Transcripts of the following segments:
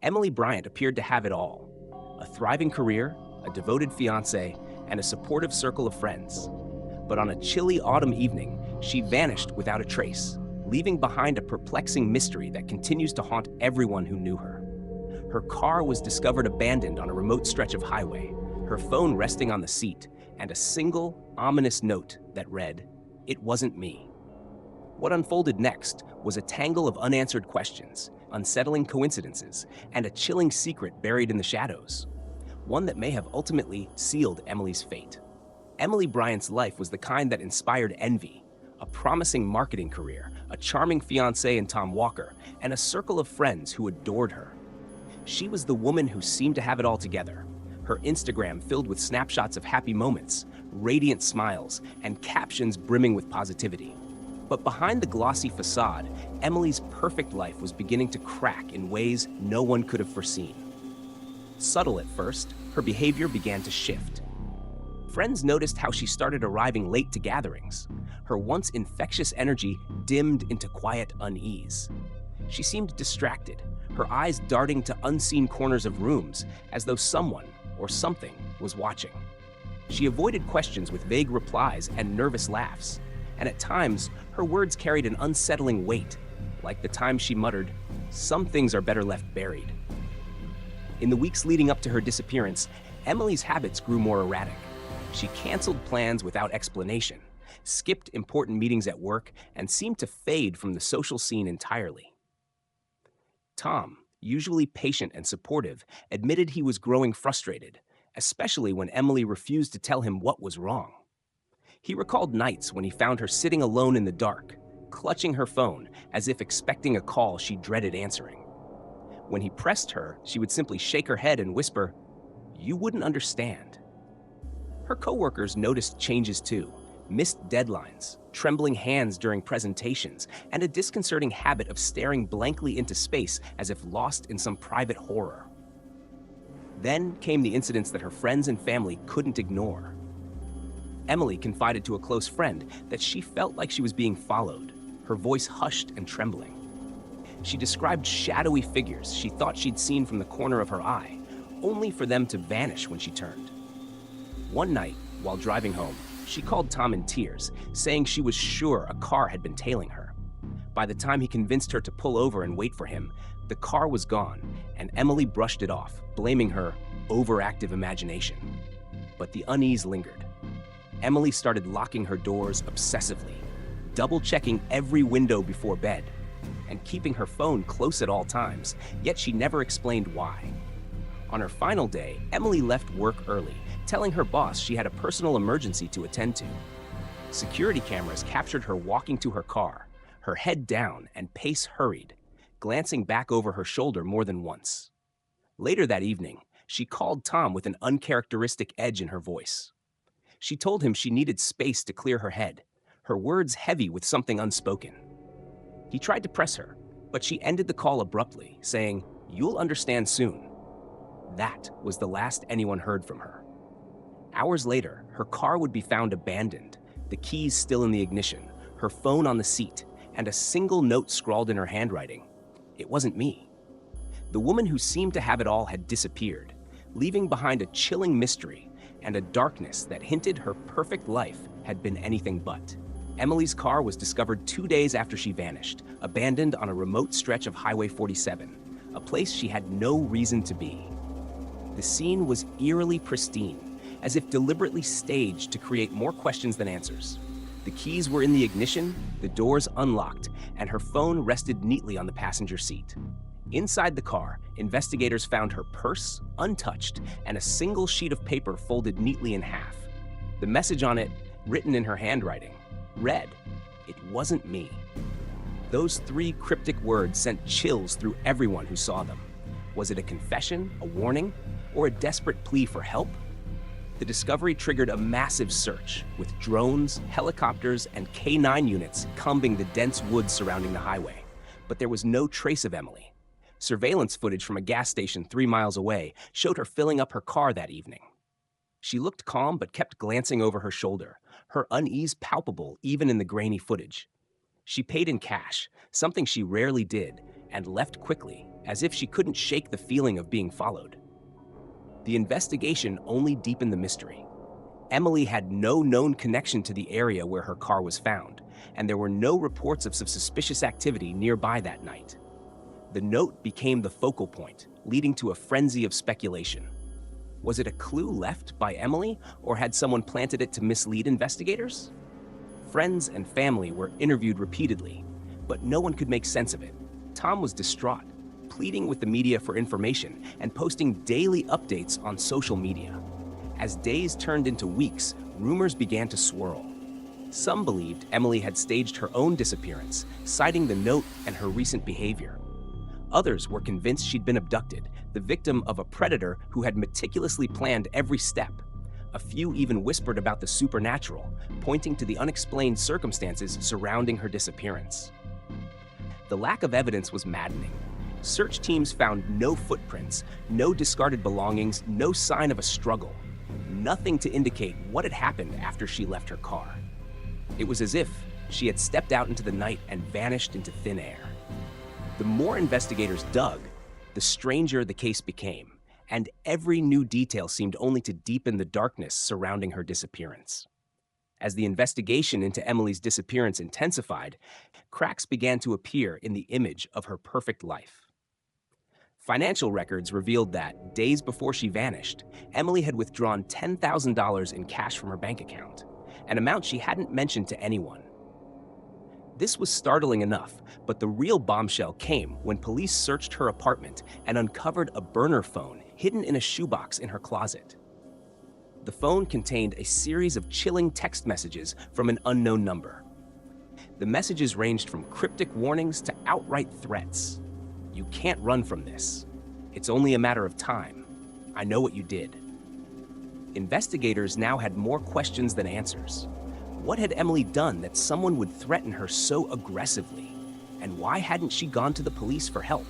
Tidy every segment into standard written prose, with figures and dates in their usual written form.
Emily Bryant appeared to have it all: a thriving career, a devoted fiance, and a supportive circle of friends. But on a chilly autumn evening, she vanished without a trace, leaving behind a perplexing mystery that continues to haunt everyone who knew her. Her car was discovered abandoned on a remote stretch of highway, her phone resting on the seat, and a single, ominous note that read, "It wasn't me." What unfolded next was a tangle of unanswered questions, unsettling coincidences, and a chilling secret buried in the shadows, one that may have ultimately sealed Emily's fate. Emily Bryant's life was the kind that inspired envy: a promising marketing career, a charming fiancé in Tom Walker, and a circle of friends who adored her. She was the woman who seemed to have it all together, her Instagram filled with snapshots of happy moments, radiant smiles, and captions brimming with positivity. But behind the glossy facade, Emily's perfect life was beginning to crack in ways no one could have foreseen. Subtle at first, her behavior began to shift. Friends noticed how she started arriving late to gatherings. Her once infectious energy dimmed into quiet unease. She seemed distracted, her eyes darting to unseen corners of rooms, as though someone or something was watching. She avoided questions with vague replies and nervous laughs, and at times, her words carried an unsettling weight, like the time she muttered, "Some things are better left buried." In the weeks leading up to her disappearance, Emily's habits grew more erratic. She canceled plans without explanation, skipped important meetings at work, and seemed to fade from the social scene entirely. Tom, usually patient and supportive, admitted he was growing frustrated, especially when Emily refused to tell him what was wrong. He recalled nights when he found her sitting alone in the dark, clutching her phone as if expecting a call she dreaded answering. When he pressed her, she would simply shake her head and whisper, "You wouldn't understand." Her coworkers noticed changes too: missed deadlines, trembling hands during presentations, and a disconcerting habit of staring blankly into space as if lost in some private horror. Then came the incidents that her friends and family couldn't ignore. Emily confided to a close friend that she felt like she was being followed, her voice hushed and trembling. She described shadowy figures she thought she'd seen from the corner of her eye, only for them to vanish when she turned. One night, while driving home, she called Tom in tears, saying she was sure a car had been tailing her. By the time he convinced her to pull over and wait for him, the car was gone, and Emily brushed it off, blaming her overactive imagination. But the unease lingered. Emily started locking her doors obsessively, double-checking every window before bed, and keeping her phone close at all times, yet she never explained why. On her final day, Emily left work early, telling her boss she had a personal emergency to attend to. Security cameras captured her walking to her car, her head down and pace hurried, glancing back over her shoulder more than once. Later that evening, she called Tom with an uncharacteristic edge in her voice. She told him she needed space to clear her head, her words heavy with something unspoken. He tried to press her, but she ended the call abruptly, saying, "You'll understand soon." That was the last anyone heard from her. Hours later, her car would be found abandoned, the keys still in the ignition, her phone on the seat, and a single note scrawled in her handwriting: "It wasn't me." The woman who seemed to have it all had disappeared, leaving behind a chilling mystery and a darkness that hinted her perfect life had been anything but. Emily's car was discovered 2 days after she vanished, abandoned on a remote stretch of Highway 47, a place she had no reason to be. The scene was eerily pristine, as if deliberately staged to create more questions than answers. The keys were in the ignition, the doors unlocked, and her phone rested neatly on the passenger seat. Inside the car, investigators found her purse, untouched, and a single sheet of paper folded neatly in half. The message on it, written in her handwriting, read, "It wasn't me." Those 3 cryptic words sent chills through everyone who saw them. Was it a confession, a warning, or a desperate plea for help? The discovery triggered a massive search, with drones, helicopters, and K9 units combing the dense woods surrounding the highway. But there was no trace of Emily. Surveillance footage from a gas station 3 miles away showed her filling up her car that evening. She looked calm but kept glancing over her shoulder, her unease palpable even in the grainy footage. She paid in cash, something she rarely did, and left quickly, as if she couldn't shake the feeling of being followed. The investigation only deepened the mystery. Emily had no known connection to the area where her car was found, and there were no reports of some suspicious activity nearby that night. The note became the focal point, leading to a frenzy of speculation. Was it a clue left by Emily, or had someone planted it to mislead investigators? Friends and family were interviewed repeatedly, but no one could make sense of it. Tom was distraught, pleading with the media for information and posting daily updates on social media. As days turned into weeks, rumors began to swirl. Some believed Emily had staged her own disappearance, citing the note and her recent behavior. Others were convinced she'd been abducted, the victim of a predator who had meticulously planned every step. A few even whispered about the supernatural, pointing to the unexplained circumstances surrounding her disappearance. The lack of evidence was maddening. Search teams found no footprints, no discarded belongings, no sign of a struggle. Nothing to indicate what had happened after she left her car. It was as if she had stepped out into the night and vanished into thin air. The more investigators dug, the stranger the case became, and every new detail seemed only to deepen the darkness surrounding her disappearance. As the investigation into Emily's disappearance intensified, cracks began to appear in the image of her perfect life. Financial records revealed that, days before she vanished, Emily had withdrawn $10,000 in cash from her bank account, an amount she hadn't mentioned to anyone. This was startling enough, but the real bombshell came when police searched her apartment and uncovered a burner phone hidden in a shoebox in her closet. The phone contained a series of chilling text messages from an unknown number. The messages ranged from cryptic warnings to outright threats. "You can't run from this. It's only a matter of time. I know what you did." Investigators now had more questions than answers. What had Emily done that someone would threaten her so aggressively? And why hadn't she gone to the police for help?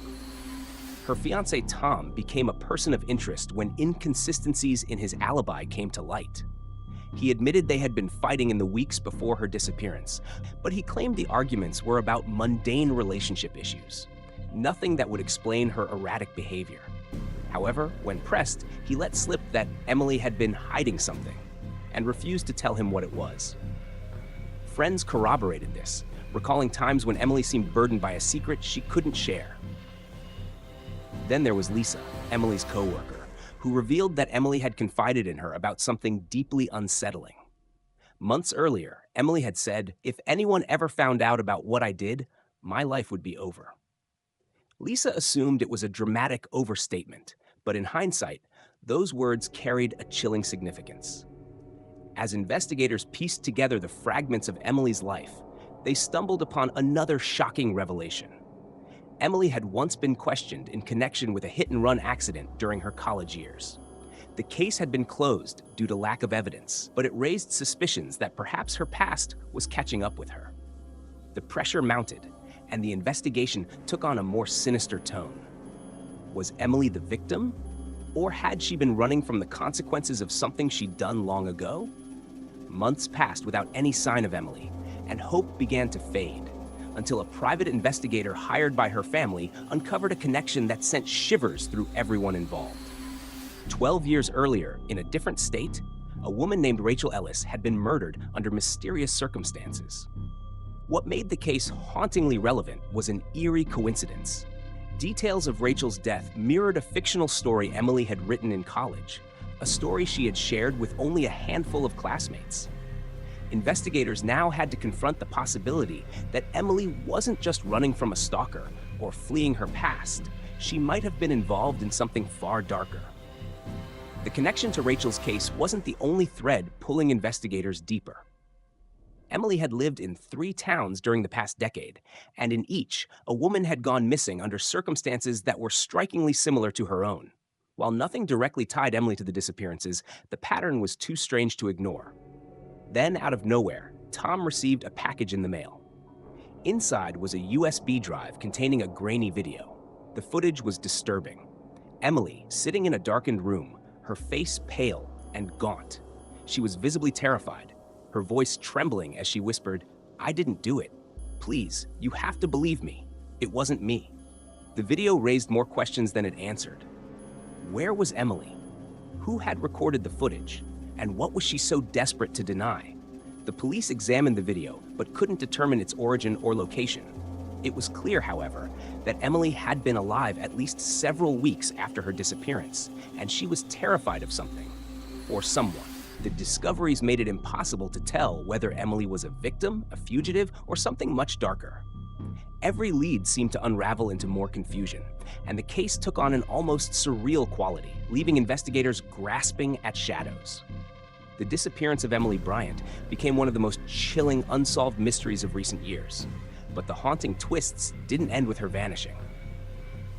Her fiancé Tom became a person of interest when inconsistencies in his alibi came to light. He admitted they had been fighting in the weeks before her disappearance, but he claimed the arguments were about mundane relationship issues, nothing that would explain her erratic behavior. However, when pressed, he let slip that Emily had been hiding something and refused to tell him what it was. Friends corroborated this, recalling times when Emily seemed burdened by a secret she couldn't share. Then there was Lisa, Emily's co-worker, who revealed that Emily had confided in her about something deeply unsettling. Months earlier, Emily had said, "If anyone ever found out about what I did, my life would be over." Lisa assumed it was a dramatic overstatement, but in hindsight, those words carried a chilling significance. As investigators pieced together the fragments of Emily's life, they stumbled upon another shocking revelation. Emily had once been questioned in connection with a hit-and-run accident during her college years. The case had been closed due to lack of evidence, but it raised suspicions that perhaps her past was catching up with her. The pressure mounted, and the investigation took on a more sinister tone. Was Emily the victim? Or had she been running from the consequences of something she'd done long ago? Months passed without any sign of Emily, and hope began to fade, until a private investigator hired by her family uncovered a connection that sent shivers through everyone involved. 12 years earlier, in a different state, a woman named Rachel Ellis had been murdered under mysterious circumstances. What made the case hauntingly relevant was an eerie coincidence. Details of Rachel's death mirrored a fictional story Emily had written in college, a story she had shared with only a handful of classmates. Investigators now had to confront the possibility that Emily wasn't just running from a stalker or fleeing her past. She might have been involved in something far darker. The connection to Rachel's case wasn't the only thread pulling investigators deeper. Emily had lived in 3 towns during the past decade, and in each, a woman had gone missing under circumstances that were strikingly similar to her own. While nothing directly tied Emily to the disappearances, the pattern was too strange to ignore. Then, out of nowhere, Tom received a package in the mail. Inside was a USB drive containing a grainy video. The footage was disturbing. Emily, sitting in a darkened room, her face pale and gaunt. She was visibly terrified, her voice trembling as she whispered, "I didn't do it. Please, you have to believe me. It wasn't me." The video raised more questions than it answered. Where was Emily? Who had recorded the footage? And what was she so desperate to deny? The police examined the video, but couldn't determine its origin or location. It was clear, however, that Emily had been alive at least several weeks after her disappearance, and she was terrified of something, or someone. The discoveries made it impossible to tell whether Emily was a victim, a fugitive, or something much darker. Every lead seemed to unravel into more confusion, and the case took on an almost surreal quality, leaving investigators grasping at shadows. The disappearance of Emily Bryant became one of the most chilling, unsolved mysteries of recent years. But the haunting twists didn't end with her vanishing.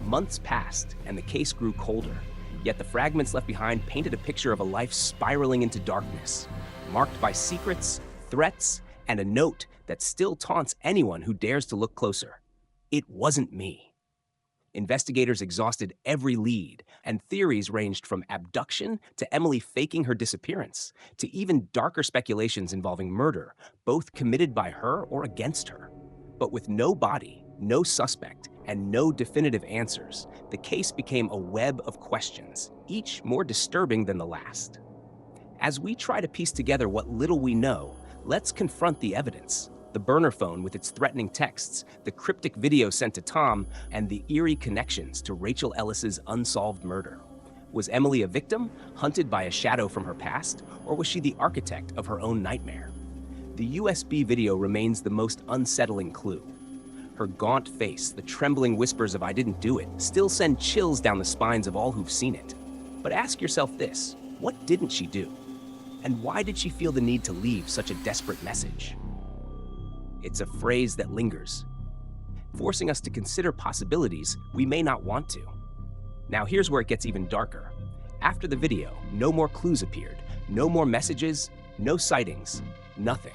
Months passed, and the case grew colder, yet the fragments left behind painted a picture of a life spiraling into darkness, marked by secrets, threats, and a note that still taunts anyone who dares to look closer. It wasn't me. Investigators exhausted every lead, and theories ranged from abduction to Emily faking her disappearance, to even darker speculations involving murder, both committed by her or against her. But with no body, no suspect, and no definitive answers, the case became a web of questions, each more disturbing than the last. As we try to piece together what little we know, let's confront the evidence. The burner phone with its threatening texts, the cryptic video sent to Tom, and the eerie connections to Rachel Ellis's unsolved murder. Was Emily a victim, hunted by a shadow from her past, or was she the architect of her own nightmare? The USB video remains the most unsettling clue. Her gaunt face, the trembling whispers of "I didn't do it," still send chills down the spines of all who've seen it. But ask yourself this: what didn't she do? And why did she feel the need to leave such a desperate message? It's a phrase that lingers, forcing us to consider possibilities we may not want to. Now here's where it gets even darker. After the video, no more clues appeared, no more messages, no sightings, nothing.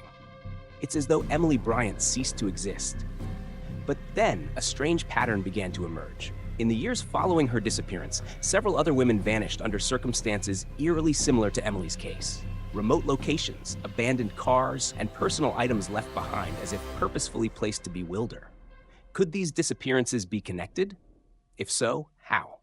It's as though Emily Bryant ceased to exist. But then, a strange pattern began to emerge. In the years following her disappearance, several other women vanished under circumstances eerily similar to Emily's case. Remote locations, abandoned cars, and personal items left behind as if purposefully placed to bewilder. Could these disappearances be connected? If so, how?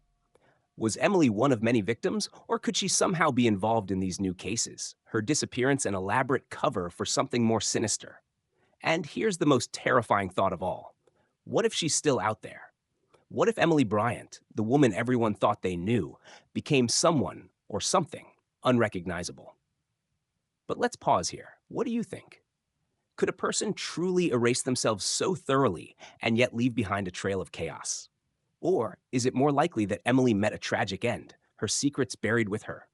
Was Emily one of many victims, or could she somehow be involved in these new cases? Her disappearance an elaborate cover for something more sinister. And here's the most terrifying thought of all. What if she's still out there? What if Emily Bryant, the woman everyone thought they knew, became someone or something unrecognizable? But let's pause here. What do you think? Could a person truly erase themselves so thoroughly and yet leave behind a trail of chaos? Or is it more likely that Emily met a tragic end, her secrets buried with her?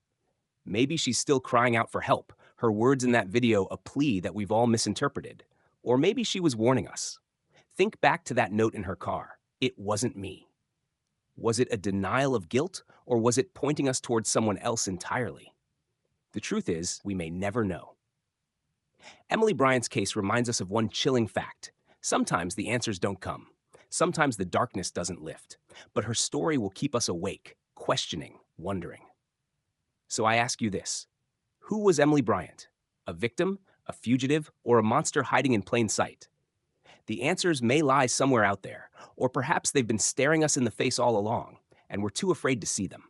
Maybe she's still crying out for help, her words in that video a plea that we've all misinterpreted. Or maybe she was warning us. Think back to that note in her car. It wasn't me. Was it a denial of guilt, or was it pointing us towards someone else entirely? The truth is, we may never know. Emily Bryant's case reminds us of one chilling fact. Sometimes the answers don't come. Sometimes the darkness doesn't lift. But her story will keep us awake, questioning, wondering. So I ask you this: who was Emily Bryant? A victim, a fugitive, or a monster hiding in plain sight? The answers may lie somewhere out there, or perhaps they've been staring us in the face all along, and we're too afraid to see them.